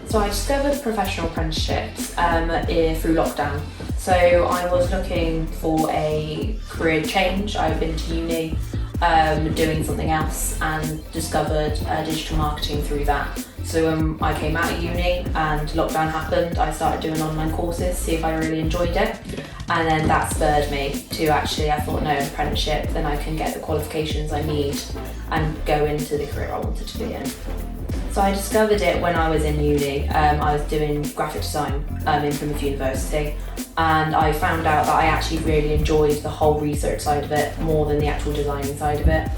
So I discovered professional apprenticeships through lockdown. So I was looking for a career change. I've been to uni doing something else and discovered digital marketing through that. So when I came out of uni and lockdown happened, I started doing online courses, see if I really enjoyed it. And then that spurred me to I thought, no, apprenticeship, then I can get the qualifications I need and go into the career I wanted to be in. So I discovered it when I was in uni. I was doing graphic design in Plymouth University, and I found out that I actually really enjoyed the whole research side of it more than the actual designing side of it.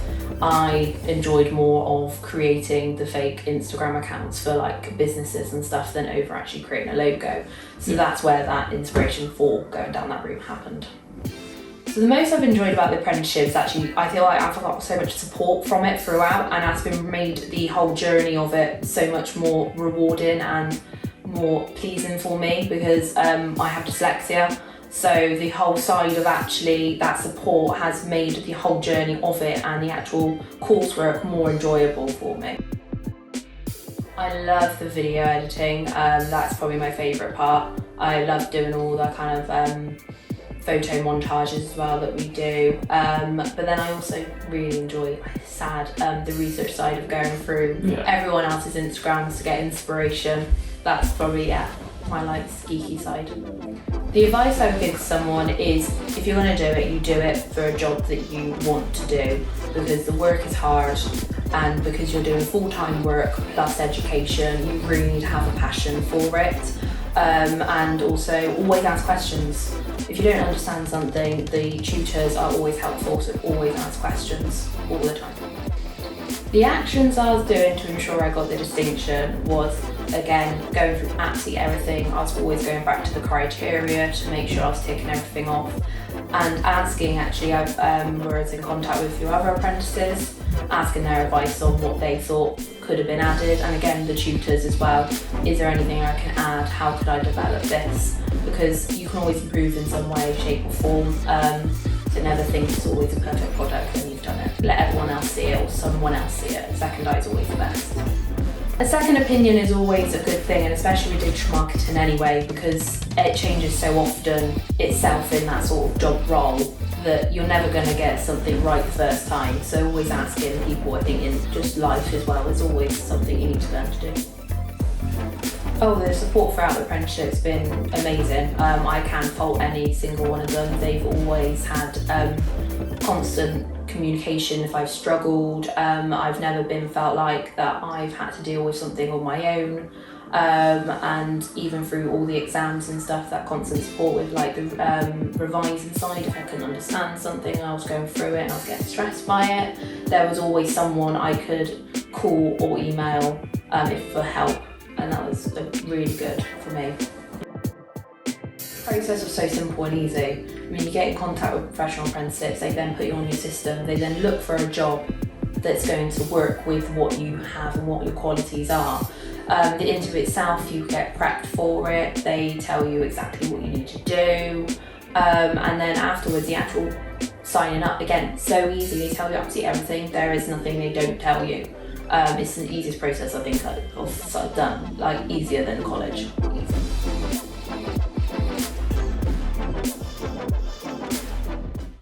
I enjoyed more of creating the fake Instagram accounts for like businesses and stuff than over actually creating a logo. So that's where that inspiration for going down that route happened. So the most I've enjoyed about the apprenticeship is actually, I feel like I've got so much support from it throughout, and that's been made the whole journey of it so much more rewarding and more pleasing for me because I have dyslexia. So the whole side of actually that support has made the whole journey of it and the actual coursework more enjoyable for me. I love the video editing, that's probably my favourite part. I love doing all the kind of photo montages as well that we do, but then I also really enjoy, the research side of going through everyone else's Instagrams to get inspiration. That's probably my geeky side. The advice I would give to someone is, if you're going to do it, you do it for a job that you want to do, because the work is hard and because you're doing full-time work plus education, you really need to have a passion for it. And also always ask questions. If you don't understand something, the tutors are always helpful, so always ask questions all the time. The actions I was doing to ensure I got the distinction was, again, going through absolutely everything. I was always going back to the criteria to make sure I was ticking everything off, and asking, actually, I was in contact with a few other apprentices, asking their advice on what they thought could have been added, and again, the tutors as well. Is there anything I can add? How could I develop this? Because you can always improve in some way, shape or form. So never think it's always a perfect product when you've done it. Let everyone else see it or someone else see it. Second eye is always the best. A second opinion is always a good thing, and especially with digital marketing anyway, because it changes so often itself in that sort of job role that you're never going to get something right the first time. So always asking people, I think in just life as well, is always something you need to learn to do. Oh, the support throughout the apprenticeship has been amazing. I can't fault any single one of them. They've always had constant communication if I've struggled. I've never been felt like that I've had to deal with something on my own. And even through all the exams and stuff, that constant support with like the revising side, if I couldn't understand something, I was going through it and I was getting stressed by it, there was always someone I could call or email for help. And that was really good for me. The process was so simple and easy. I mean, you get in contact with professional apprenticeships, they then put you on your system, they then look for a job that's going to work with what you have and what your qualities are. The interview itself, you get prepped for it, they tell you exactly what you need to do, and then afterwards the actual signing up, again, so easy, they tell you absolutely everything, there is nothing they don't tell you. It's the easiest process I think I've done, like easier than college. Easy.